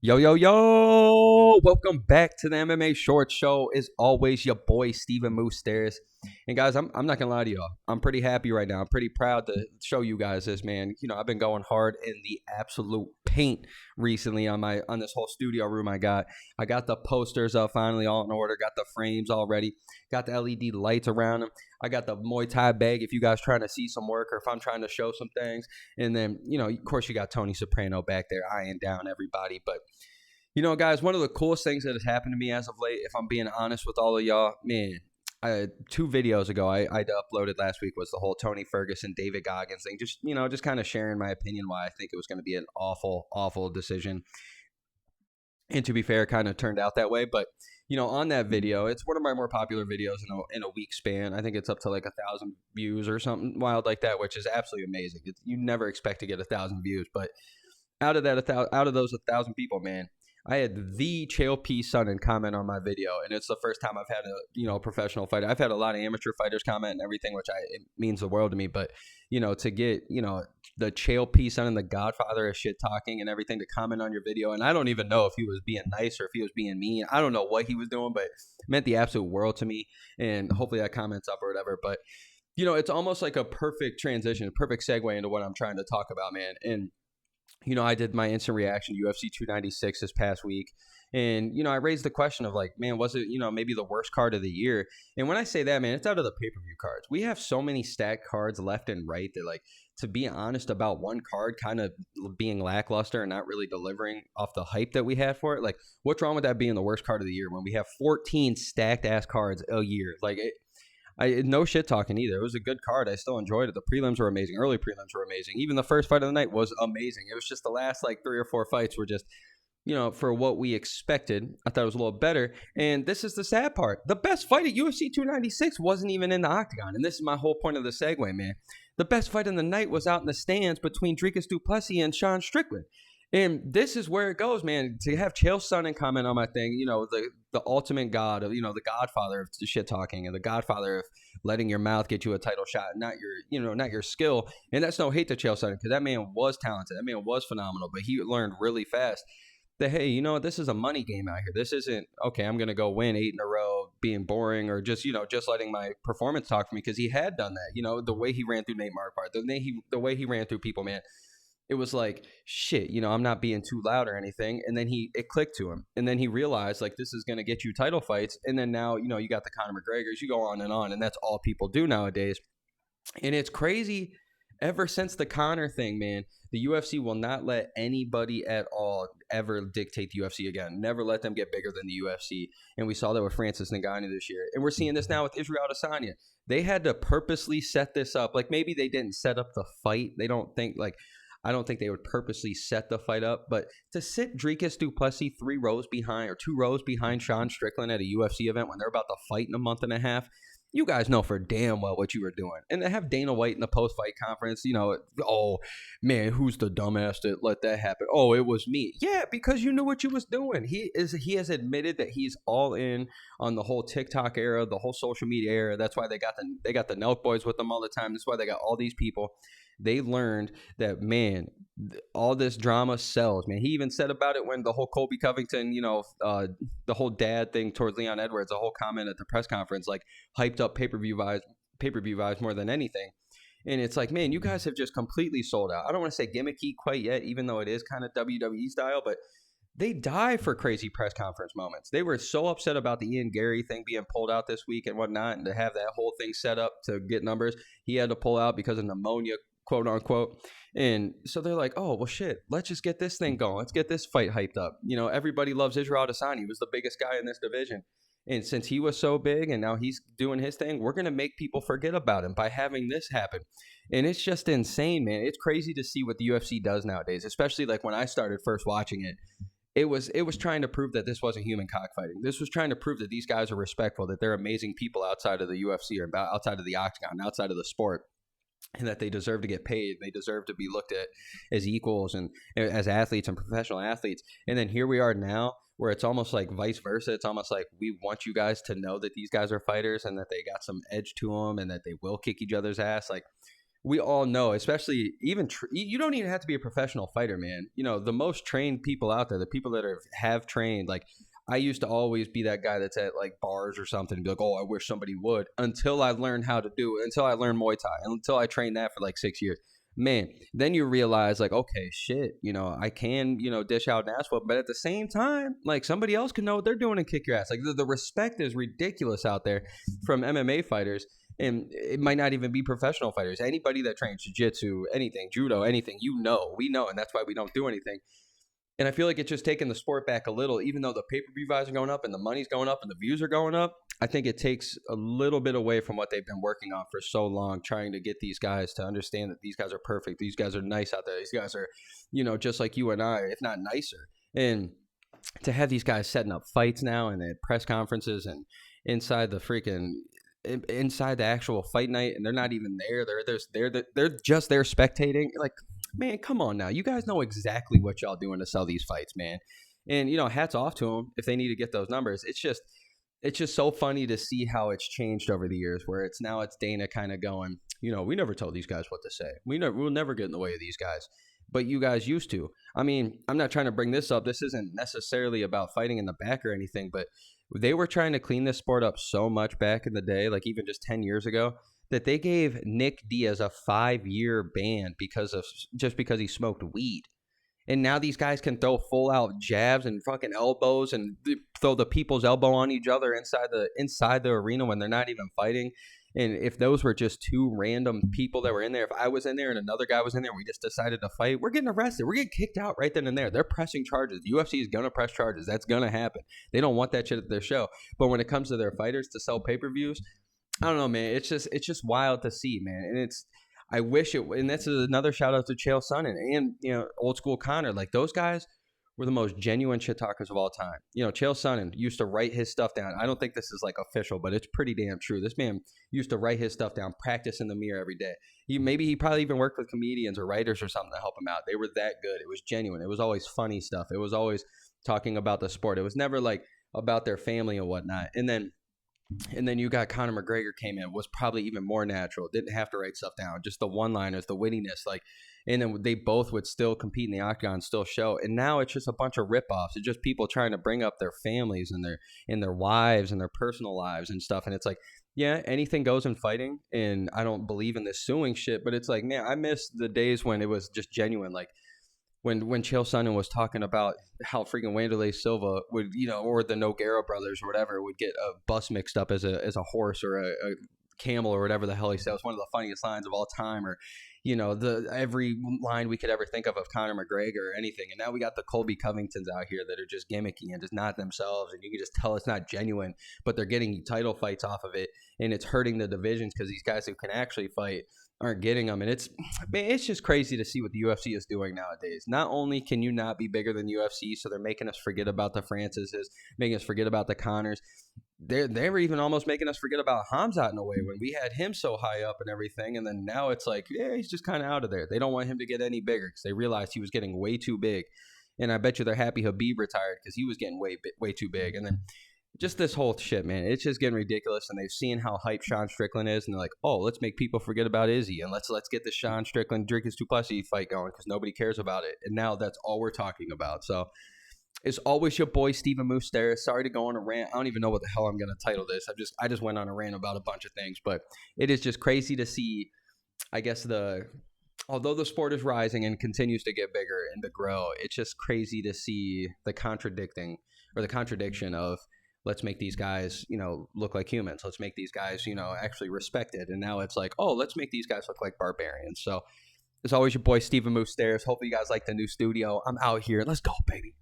Yo, yo, yo! Welcome back to the MMA Short Show. As always, your boy, Steven Moustaris. And guys, I'm not going to lie to y'all. I'm pretty happy right now. I'm pretty proud to show you guys this, man. You know, I've been going hard in the absolute paint recently on this whole studio room I got. I got the posters up finally all in order. Got the frames already. Got the LED lights around them. I got the Muay Thai bag if you guys trying to see some work or if I'm trying to show some things. And then, you know, of course, you got Tony Soprano back there eyeing down everybody. But you know, guys, one of the coolest things that has happened to me as of late, if I'm being honest with all of y'all, man, 2 videos ago I uploaded last week was the whole Tony Ferguson, David Goggins thing. Just kind of sharing my opinion why I think it was going to be an awful, awful decision. And to be fair, it kind of turned out that way. But, you know, on that video, it's one of my more popular videos in a week span. I think it's up to like 1,000 views or something wild like that, which is absolutely amazing. You never expect to get 1,000 views. But out of those 1,000 people, man, I had the Chael P. Sonnen comment on my video, and it's the first time I've had a professional fighter. I've had a lot of amateur fighters comment and everything, it means the world to me. But to get the Chael P. Sonnen, the Godfather of shit talking and everything, to comment on your video, and I don't even know if he was being nice or if he was being mean. I don't know what he was doing, but it meant the absolute world to me. And hopefully that comment's up or whatever. But it's almost like a perfect transition, a perfect segue into what I'm trying to talk about, man. And I did my instant reaction UFC 296 this past week. And, I raised the question of like, man, was it, maybe the worst card of the year? And when I say that, man, it's out of the pay-per-view cards. We have so many stacked cards left and right that, like, to be honest about one card kind of being lackluster and not really delivering off the hype that we had for it. Like, what's wrong with that being the worst card of the year when we have 14 stacked ass cards a year? Like, no shit talking either. It was a good card. I still enjoyed it. The prelims were amazing. Early prelims were amazing. Even the first fight of the night was amazing. It was just the last like 3 or 4 fights were just, for what we expected. I thought it was a little better. And this is the sad part. The best fight at UFC 296 wasn't even in the octagon. And this is my whole point of the segue, man. The best fight of the night was out in the stands between Dricus du Plessis and Sean Strickland. And this is where it goes, man. To have Chael Sonnen comment on my thing, the ultimate god of, the godfather of shit talking and the godfather of letting your mouth get you a title shot, not your skill. And that's no hate to Chael Sonnen, because that man was talented. That man was phenomenal, but he learned really fast that, hey, this is a money game out here. This isn't, okay, I'm going to go win 8 in a row being boring or just letting my performance talk for me, because he had done that. The way he ran through Nate Marquardt, the way he ran through people, man. It was like, shit, I'm not being too loud or anything. And then it clicked to him. And then he realized, like, this is going to get you title fights. And then now, you got the Conor McGregors. You go on. And that's all people do nowadays. And it's crazy. Ever since the Conor thing, man, the UFC will not let anybody at all ever dictate the UFC again. Never let them get bigger than the UFC. And we saw that with Francis Ngannou this year. And we're seeing this now with Israel Adesanya. They had to purposely set this up. Like, maybe they didn't set up the fight. I don't think they would purposely set the fight up, but to sit Dricus du Plessis 3 rows behind or 2 rows behind Sean Strickland at a UFC event when they're about to fight in a month and a half, you guys know for damn well what you were doing. And to have Dana White in the post-fight conference, oh, man, who's the dumbass that let that happen? Oh, it was me. Yeah, because you knew what you was doing. He has admitted that he's all in on the whole TikTok era, the whole social media era. That's why they got the Nelk boys with them all the time. That's why they got all these people. They learned that, man, all this drama sells, man. He even said about it when the whole Colby Covington, the whole dad thing towards Leon Edwards, the whole comment at the press conference, like, hyped up pay-per-view vibes more than anything. And it's like, man, you guys have just completely sold out. I don't want to say gimmicky quite yet, even though it is kind of WWE style, but they die for crazy press conference moments. They were so upset about the Ian Gary thing being pulled out this week and whatnot, and to have that whole thing set up to get numbers. He had to pull out because of pneumonia, quote unquote. And so they're like, oh, well, shit, let's just get this thing going. Let's get this fight hyped up. Everybody loves Israel Adesanya. He was the biggest guy in this division. And since he was so big and now he's doing his thing, we're going to make people forget about him by having this happen. And it's just insane, man. It's crazy to see what the UFC does nowadays, especially like when I started first watching it. It was trying to prove that this wasn't human cockfighting. This was trying to prove that these guys are respectful, that they're amazing people outside of the UFC or outside of the octagon, outside of the sport. And that they deserve to get paid. They deserve to be looked at as equals and as athletes and professional athletes. And then here we are now where it's almost like vice versa. It's almost like we want you guys to know that these guys are fighters and that they got some edge to them and that they will kick each other's ass. Like, we all know, especially even you don't even have to be a professional fighter, man. You know, the most trained people out there, the people that have trained, like I used to always be that guy that's at like bars or something and be like, oh, I wish somebody would, until I learned how to do it, until I learned Muay Thai, until I trained that for like 6 years. Man, then you realize like, okay, shit, you know, I can, you know, dish out an ass whoop, but at the same time, like somebody else can know what they're doing and kick your ass. Like the respect is ridiculous out there from MMA fighters. And it might not even be professional fighters. Anybody that trains jiu-jitsu, anything, judo, anything, you know, we know, and that's why we don't do anything. And I feel like it's just taking the sport back a little, even though the pay-per-view values are going up and the money's going up and the views are going up. I think it takes a little bit away from what they've been working on for so long, trying to get these guys to understand that these guys are perfect. These guys are nice out there. These guys are, you know, just like you and I, if not nicer. And to have these guys setting up fights now and at press conferences and inside the actual fight night, and they're not even there. They're just there spectating. Like, man, come on now. You guys know exactly what y'all doing to sell these fights, man. And, you know, hats off to them if they need to get those numbers. It's just so funny to see how it's changed over the years, where it's Dana kind of going, you know, we never told these guys what to say. We'll never get in the way of these guys. But you guys used to. I mean, I'm not trying to bring this up. This isn't necessarily about fighting in the back or anything, but they were trying to clean this sport up so much back in the day, like even just 10 years ago, that they gave Nick Diaz a 5-year ban because he smoked weed. And now these guys can throw full out jabs and fucking elbows and throw the people's elbow on each other inside the arena when they're not even fighting. And if those were just two random people that were in there, if I was in there and another guy was in there, we just decided to fight, we're getting arrested. We're getting kicked out right then and there. They're pressing charges. The UFC is going to press charges. That's going to happen. They don't want that shit at their show. But when it comes to their fighters to sell pay-per-views, I don't know, man. It's just wild to see, man. And I wish it, and that's another shout out to Chael Sonnen and, you know, old school Connor. Like those guys were the most genuine shit talkers of all time. You know, Chael Sonnen used to write his stuff down. I don't think this is like official, but it's pretty damn true. This man used to write his stuff down, practice in the mirror every day. He probably even worked with comedians or writers or something to help him out. They were that good. It was genuine. It was always funny stuff. It was always talking about the sport. It was never like about their family and whatnot. And then you got Conor McGregor came in, was probably even more natural. Didn't have to write stuff down. Just the one-liners, the wittiness, like, and then they both would still compete in the octagon, still show. And now it's just a bunch of rip-offs. It's just people trying to bring up their families and their wives and their personal lives and stuff. And it's like, yeah, anything goes in fighting. And I don't believe in this suing shit, but it's like, man, I miss the days when it was just genuine. Like, when Chael Sonnen was talking about how freaking Wanderlei Silva would, you know, or the Nogueira brothers or whatever would get a bus mixed up as a horse or a camel or whatever the hell he said. It was one of the funniest lines of all time. Or, you know, every line we could ever think of Conor McGregor or anything. And now we got the Colby Covingtons out here that are just gimmicky and just not themselves. And you can just tell it's not genuine, but they're getting title fights off of it. And it's hurting the divisions because these guys who can actually fight aren't getting them. And it's just crazy to see what the UFC is doing nowadays. Not only can you not be bigger than UFC, so they're making us forget about the Francises, making us forget about the Connors. They were even almost making us forget about Hamzat in a way when we had him so high up and everything. And then now it's like, yeah, he's just kind of out of there. They don't want him to get any bigger because they realized he was getting way too big. And I bet you they're happy Habib retired because he was getting way too big. And then just this whole shit, man, it's just getting ridiculous. And they've seen how hype Sean Strickland is, and they're like, oh, let's make people forget about Izzy, and let's get the Sean Strickland Dricus du Plessis fight going because nobody cares about it. And now that's all we're talking about. So it's always your boy Steven Moustaris. Sorry to go on a rant. I don't even know what the hell I'm gonna title this. I just went on a rant about a bunch of things, but it is just crazy to see. I guess although the sport is rising and continues to get bigger and to grow, it's just crazy to see the contradiction of, let's make these guys, you know, look like humans. Let's make these guys, you know, actually respected. And now it's like, oh, let's make these guys look like barbarians. So, as always, your boy, Steven Moustaris. Hopefully you guys like the new studio. I'm out here. Let's go, baby.